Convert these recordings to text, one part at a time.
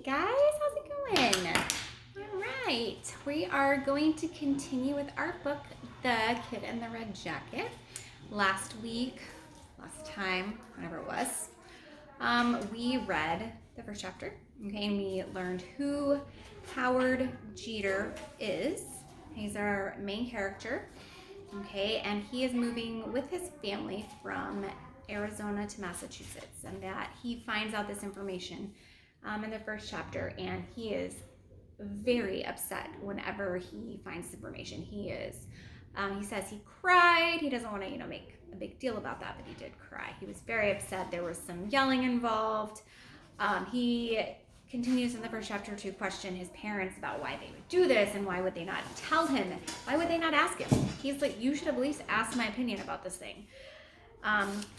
guys, how's it going? All right, we are going to continue with our book, The Kid in the Red Jacket. Last time, whenever it was, we read the first chapter, okay, and we learned who Howard Jeter is. He's our main character, okay, and he is moving with his family from Arizona to Massachusetts, and that he finds out this information in the first chapter, and he is very upset whenever he finds this information. He says he cried. He doesn't want to, make a big deal about that, but he did cry. He was very upset. There was some yelling involved. He continues in the first chapter to question his parents about why they would do this and why would they not tell him? Why would they not ask him? He's like, you should at least ask my opinion about this thing.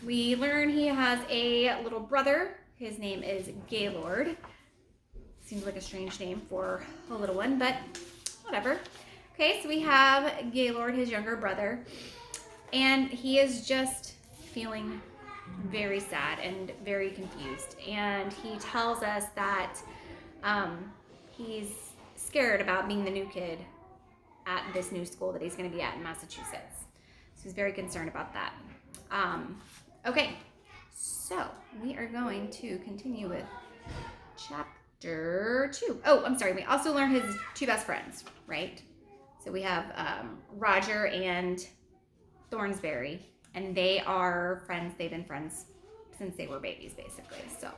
We learn he has a little brother. His name is Gaylord. Seems like a strange name for a little one, but whatever. Okay, so we have Gaylord, his younger brother, and he is just feeling very sad and very confused. And he tells us that he's scared about being the new kid at this new school that he's going to be at in Massachusetts. So he's very concerned about that. Okay, so we are going to continue with chapter 2. Oh, I'm sorry. We also learned his two best friends, right? So we have Roger and Thornsberry, and they are friends. They've been friends since they were babies, basically. So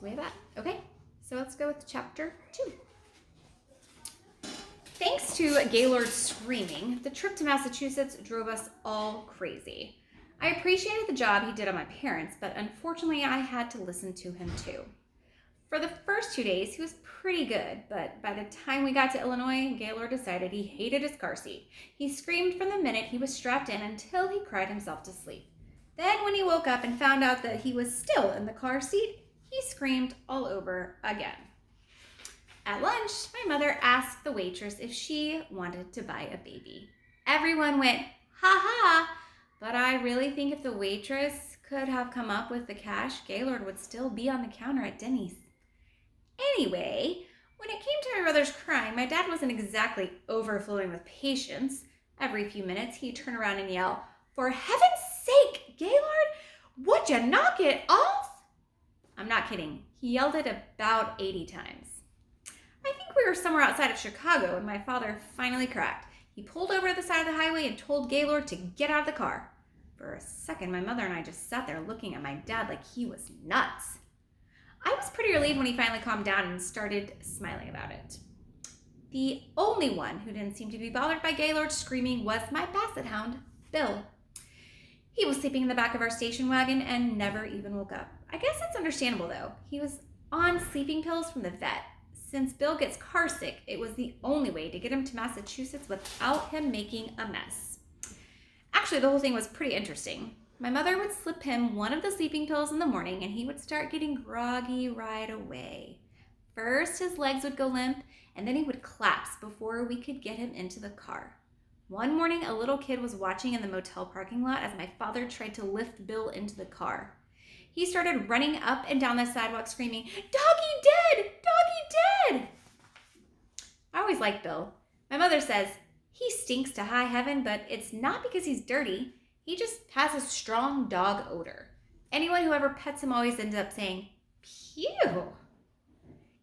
we have that. Okay, so let's go with chapter 2. Thanks to Gaylord's screaming, the trip to Massachusetts drove us all crazy. I appreciated the job he did on my parents, but unfortunately I had to listen to him too. For the first 2 days, he was pretty good, but by the time we got to Illinois, Gaylord decided he hated his car seat. He screamed from the minute he was strapped in until he cried himself to sleep. Then when he woke up and found out that he was still in the car seat, he screamed all over again. At lunch, my mother asked the waitress if she wanted to buy a baby. Everyone went, ha ha, but I really think if the waitress could have come up with the cash, Gaylord would still be on the counter at Denny's. Anyway, when it came to my brother's crying, my dad wasn't exactly overflowing with patience. Every few minutes, he'd turn around and yell, "For heaven's sake, Gaylord, would you knock it off?" I'm not kidding. He yelled it about 80 times. I think we were somewhere outside of Chicago when my father finally cracked. He pulled over to the side of the highway and told Gaylord to get out of the car. For a second, my mother and I just sat there looking at my dad like he was nuts. I was pretty relieved when he finally calmed down and started smiling about it. The only one who didn't seem to be bothered by Gaylord's screaming was my basset hound, Bill. He was sleeping in the back of our station wagon and never even woke up. I guess it's understandable though. He was on sleeping pills from the vet. Since Bill gets car sick, it was the only way to get him to Massachusetts without him making a mess. Actually, the whole thing was pretty interesting. My mother would slip him one of the sleeping pills in the morning and he would start getting groggy right away. First, his legs would go limp and then he would collapse before we could get him into the car. One morning, a little kid was watching in the motel parking lot as my father tried to lift Bill into the car. He started running up and down the sidewalk screaming, "Doggy dead! Doggy dead!" I always liked Bill. My mother says, he stinks to high heaven, but it's not because he's dirty. He just has a strong dog odor. Anyone who ever pets him always ends up saying, "Phew."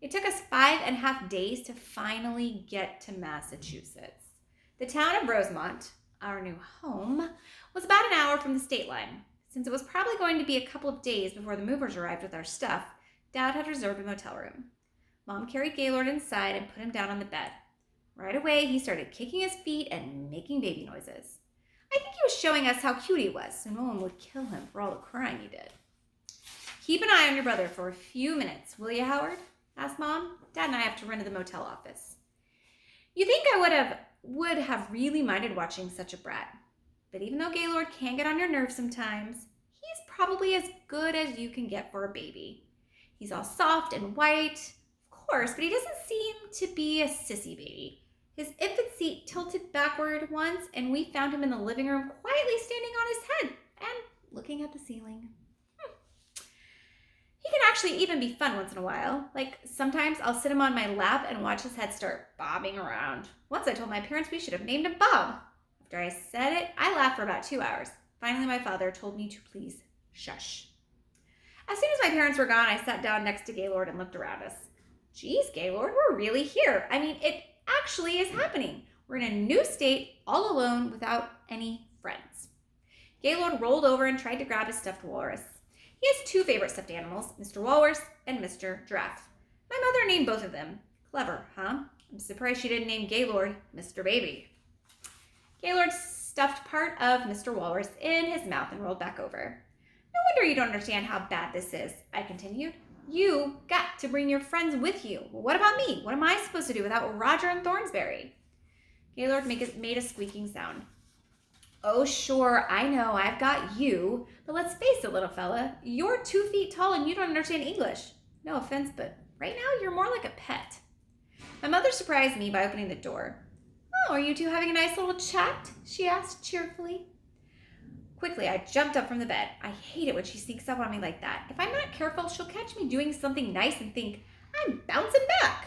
It took us 5.5 days to finally get to Massachusetts. The town of Rosemont, our new home, was about an hour from the state line. Since it was probably going to be a couple of days before the movers arrived with our stuff, Dad had reserved a motel room. Mom carried Gaylord inside and put him down on the bed. Right away, he started kicking his feet and making baby noises. I think he was showing us how cute he was, so no one would kill him for all the crying he did. "Keep an eye on your brother for a few minutes, will you, Howard?" asked Mom. Dad and I have to run to the motel office. You think I would have really minded watching such a brat. But even though Gaylord can get on your nerves sometimes, he's probably as good as you can get for a baby. He's all soft and white, of course, but he doesn't seem to be a sissy baby. His infant seat tilted backward once, and we found him in the living room quietly standing on his head and looking at the ceiling. He can actually even be fun once in a while. Like, sometimes I'll sit him on my lap and watch his head start bobbing around. Once I told my parents we should have named him Bob. After I said it, I laughed for about 2 hours. Finally, my father told me to please shush. As soon as my parents were gone, I sat down next to Gaylord and looked around us. Geez, Gaylord, we're really here. I mean, it actually is happening. We're in a new state, all alone, without any friends. Gaylord rolled over and tried to grab his stuffed walrus. He has 2 favorite stuffed animals, Mr. Walrus and Mr. Giraffe. My mother named both of them. Clever, huh? I'm surprised she didn't name Gaylord Mr. Baby. Gaylord stuffed part of Mr. Walrus in his mouth and rolled back over. No wonder you don't understand how bad this is, I continued. You got to bring your friends with you. Well, what about me? What am I supposed to do without Roger and Thornsberry? Gaylord made a squeaking sound. Oh, sure, I know, I've got you. But let's face it, little fella, you're 2 feet tall and you don't understand English. No offense, but right now you're more like a pet. My mother surprised me by opening the door. Oh, are you two having a nice little chat? She asked cheerfully. Quickly, I jumped up from the bed. I hate it when she sneaks up on me like that. If I'm not careful, she'll catch me doing something nice and think, I'm bouncing back.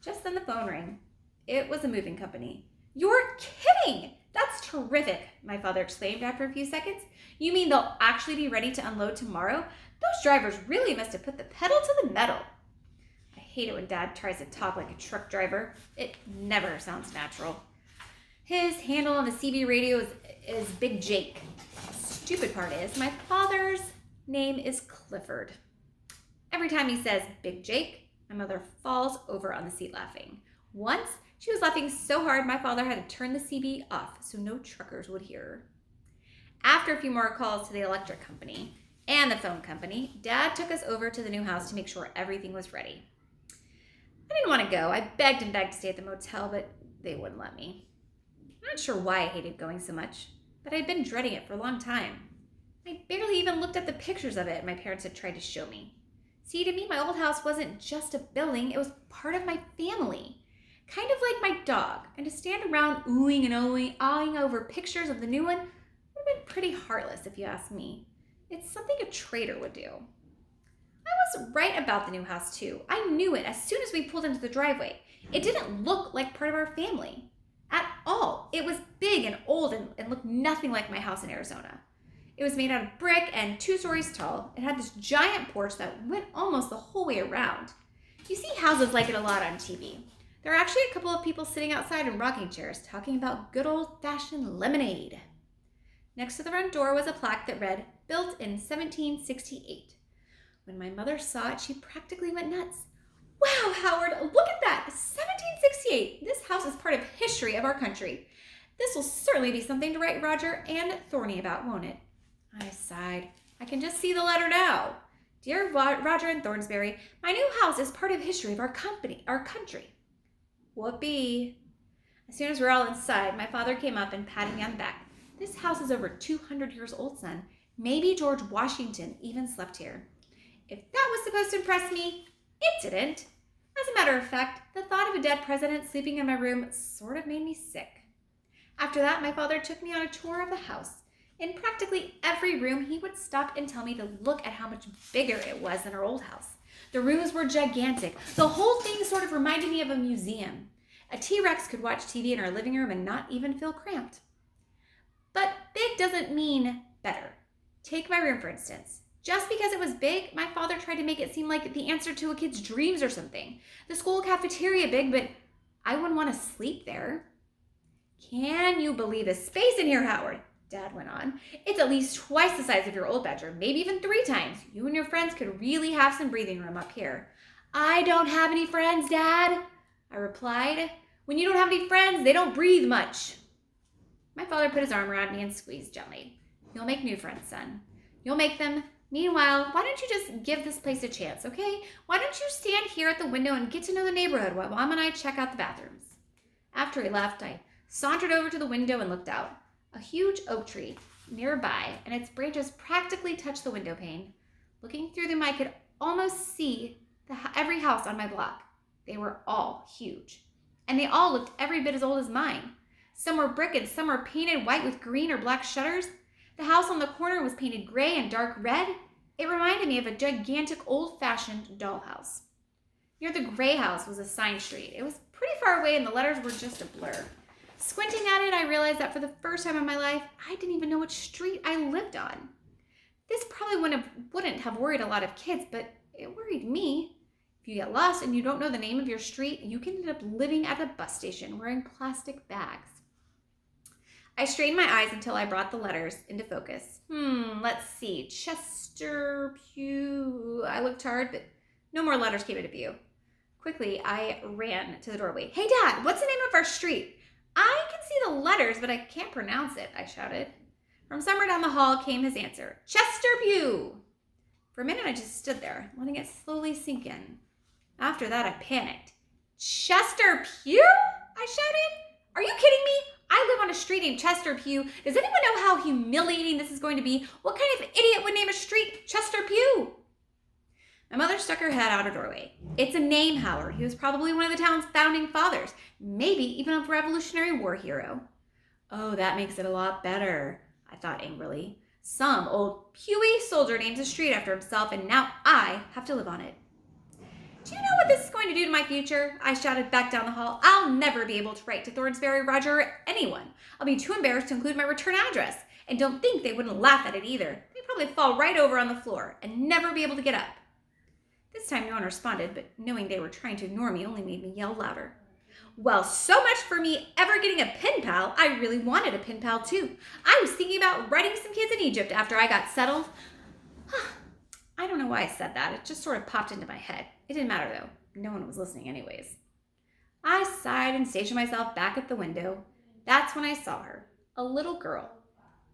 Just then the phone rang. It was a moving company. You're kidding! That's terrific, my father exclaimed after a few seconds. You mean they'll actually be ready to unload tomorrow? Those drivers really must have put the pedal to the metal. I hate it when Dad tries to talk like a truck driver. It never sounds natural. His handle on the CB radio is Big Jake. The stupid part is my father's name is Clifford. Every time he says Big Jake, my mother falls over on the seat laughing. Once, she was laughing so hard my father had to turn the CB off so no truckers would hear her. After a few more calls to the electric company and the phone company, Dad took us over to the new house to make sure everything was ready. I didn't want to go. I begged and begged to stay at the motel, but they wouldn't let me. I'm not sure why I hated going so much, but I'd been dreading it for a long time. I barely even looked at the pictures of it my parents had tried to show me. See, to me, my old house wasn't just a building, it was part of my family. Kind of like my dog, and to stand around oohing and awing over pictures of the new one would have been pretty heartless if you ask me. It's something a traitor would do. I was right about the new house too. I knew it as soon as we pulled into the driveway. It didn't look like part of our family at all. It was big and old and looked nothing like my house in Arizona. It was made out of brick and 2 stories tall. It had this giant porch that went almost the whole way around. You see houses like it a lot on TV. There are actually a couple of people sitting outside in rocking chairs talking about good old-fashioned lemonade. Next to the front door was a plaque that read, "Built in 1768. When my mother saw it, she practically went nuts. Wow, Howard, look at that! 1768! This house is part of history of our country. This will certainly be something to write Roger and Thorny about, won't it? I sighed. I can just see the letter now. Dear Roger and Thornsberry, my new house is part of history of our country. Whoopee. As soon as we're all inside, my father came up and patted me on the back. This house is over 200 years old, son. Maybe George Washington even slept here. If that was supposed to impress me, it didn't. As a matter of fact, the thought of a dead president sleeping in my room sort of made me sick. After that, my father took me on a tour of the house. In practically every room, he would stop and tell me to look at how much bigger it was than our old house. The rooms were gigantic. The whole thing sort of reminded me of a museum. A T-Rex could watch TV in our living room and not even feel cramped. But big doesn't mean better. Take my room, for instance. Just because it was big, my father tried to make it seem like the answer to a kid's dreams or something. The school cafeteria big, but I wouldn't want to sleep there. Can you believe the space in here, Howard? Dad went on. It's at least twice the size of your old bedroom, maybe even 3 times. You and your friends could really have some breathing room up here. I don't have any friends, Dad, I replied. When you don't have any friends, they don't breathe much. My father put his arm around me and squeezed gently. You'll make new friends, son. You'll make them. Meanwhile, why don't you just give this place a chance, okay? Why don't you stand here at the window and get to know the neighborhood while Mom and I check out the bathrooms? After he left, I sauntered over to the window and looked out. A huge oak tree nearby, and its branches practically touched the window pane. Looking through them, I could almost see every house on my block. They were all huge, and they all looked every bit as old as mine. Some were brick and some were painted white with green or black shutters. The house on the corner was painted gray and dark red. It reminded me of a gigantic old-fashioned dollhouse. Near the gray house was a sign street. It was pretty far away and the letters were just a blur. Squinting at it, I realized that for the first time in my life, I didn't even know which street I lived on. This probably wouldn't have worried a lot of kids, but it worried me. If you get lost and you don't know the name of your street, you can end up living at a bus station wearing plastic bags. I strained my eyes until I brought the letters into focus. Let's see. Chester Pew. I looked hard, but no more letters came into view. Quickly, I ran to the doorway. Hey, Dad, what's the name of our street? I can see the letters, but I can't pronounce it, I shouted. From somewhere down the hall came his answer. Chester Pew. For a minute, I just stood there, letting it slowly sink in. After that, I panicked. Chester Pew? I shouted. Are you kidding me? I live on a street named Chester Pew. Does anyone know how humiliating this is going to be? What kind of idiot would name a street Chester Pew? My mother stuck her head out a doorway. It's a name, Howard. He was probably one of the town's founding fathers, maybe even a Revolutionary War hero. Oh, that makes it a lot better, I thought angrily. Some old Pewy soldier names a street after himself, and now I have to live on it. Do you know what this is going to do to my future? I shouted back down the hall. I'll never be able to write to Thornsberry, Roger, or anyone. I'll be too embarrassed to include my return address. And don't think they wouldn't laugh at it either. They'd probably fall right over on the floor and never be able to get up. This time no one responded, but knowing they were trying to ignore me only made me yell louder. Well, so much for me ever getting a pen pal. I really wanted a pen pal too. I was thinking about writing some kids in Egypt after I got settled. I don't know why I said that. It just sort of popped into my head. It didn't matter though. No one was listening anyways. I sighed and stationed myself back at the window. That's when I saw her. A little girl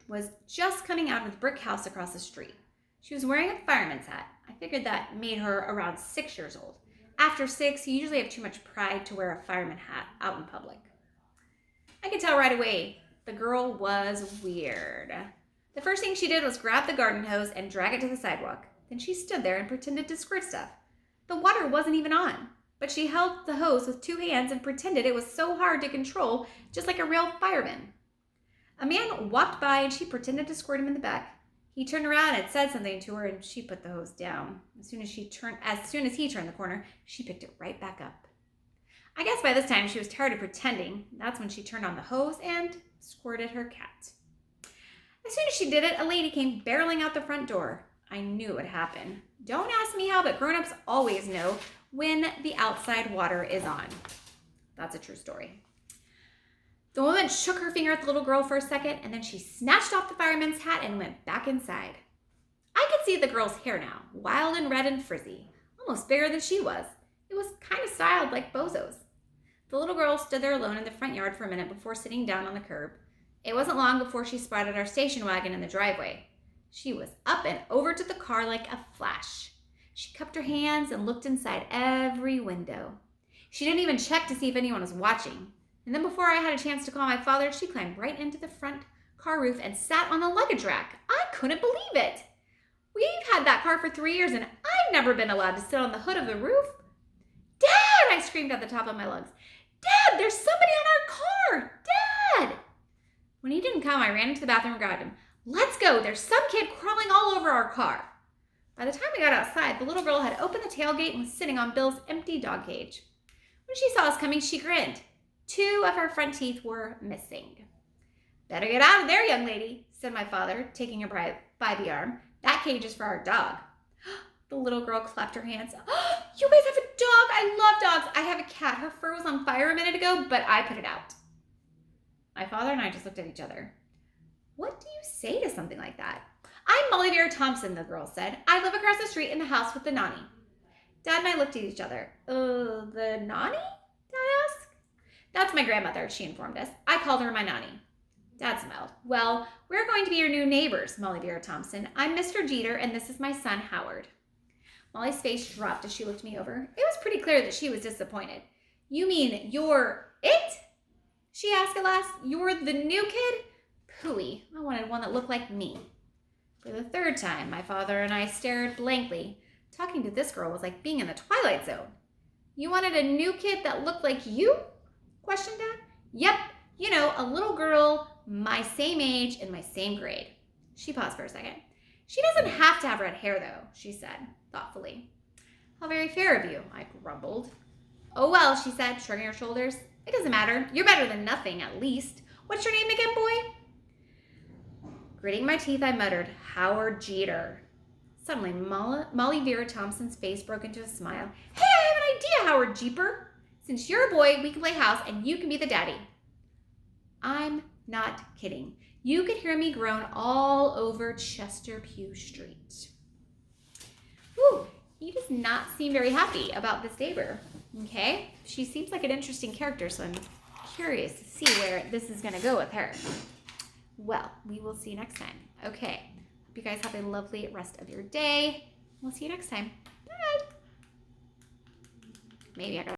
was just coming out of the brick house across the street. She was wearing a fireman's hat. I figured that made her around 6 years old. After 6, you usually have too much pride to wear a fireman hat out in public. I could tell right away the girl was weird. The first thing she did was grab the garden hose and drag it to the sidewalk. Then she stood there and pretended to squirt stuff. The water wasn't even on, but she held the hose with 2 hands and pretended it was so hard to control, just like a real fireman. A man walked by and she pretended to squirt him in the back. He turned around and said something to her and she put the hose down. As soon as he turned the corner, she picked it right back up. I guess by this time she was tired of pretending. That's when she turned on the hose and squirted her cat. As soon as she did it, a lady came barreling out the front door. I knew it would happen. Don't ask me how, but grown-ups always know when the outside water is on. That's a true story. The woman shook her finger at the little girl for a second, and then she snatched off the fireman's hat and went back inside. I could see the girl's hair now, wild and red and frizzy, almost bigger than she was. It was kind of styled like Bozo's. The little girl stood there alone in the front yard for a minute before sitting down on the curb. It wasn't long before she spotted our station wagon in the driveway. She was up and over to the car like a flash. She cupped her hands and looked inside every window. She didn't even check to see if anyone was watching. And then before I had a chance to call my father, she climbed right into the front car roof and sat on the luggage rack. I couldn't believe it. We've had that car for 3 years and I've never been allowed to sit on the hood of the roof. Dad, I screamed at the top of my lungs. Dad, there's somebody on our car. Dad. When he didn't come, I ran into the bathroom and grabbed him. Let's go. There's some kid crawling all over our car. By the time we got outside, the little girl had opened the tailgate and was sitting on Bill's empty dog cage. When she saw us coming, she grinned. 2 of her front teeth were missing. Better get out of there, young lady, said my father, taking her by the arm. That cage is for our dog. The little girl clapped her hands. Oh, you guys have a dog? I love dogs. I have a cat. Her fur was on fire a minute ago, but I put it out. My father and I just looked at each other. What do you say to something like that? I'm Molly Vera Thompson, the girl said. I live across the street in the house with the nanny. Dad and I looked at each other. The nanny? Dad asked. That's my grandmother, she informed us. I called her my nanny. Dad smiled. Well, we're going to be your new neighbors, Molly Vera Thompson. I'm Mr. Jeter, and this is my son, Howard. Molly's face dropped as she looked me over. It was pretty clear that she was disappointed. You mean you're it? She asked at last. You're the new kid? Pooey. I wanted one that looked like me. For the 3rd time, my father and I stared blankly. Talking to this girl was like being in the Twilight Zone. You wanted a new kid that looked like you? Questioned Dad. Yep. A little girl my same age and my same grade. She paused for a second. She doesn't have to have red hair, though, she said, thoughtfully. How very fair of you, I grumbled. Oh, well, she said, shrugging her shoulders. It doesn't matter. You're better than nothing, at least. What's your name again, boy? Gritting my teeth, I muttered, Howard Jeter. Suddenly, Molly Vera Thompson's face broke into a smile. Hey, I have an idea, Howard Jeeper. Since you're a boy, we can play house and you can be the daddy. I'm not kidding. You could hear me groan all over Chesterpew Street. Whew, he does not seem very happy about this neighbor. Okay, she seems like an interesting character, so I'm curious to see where this is going to go with her. Well, we will see you next time. Okay, hope you guys have a lovely rest of your day. We'll see you next time. Bye. Maybe I got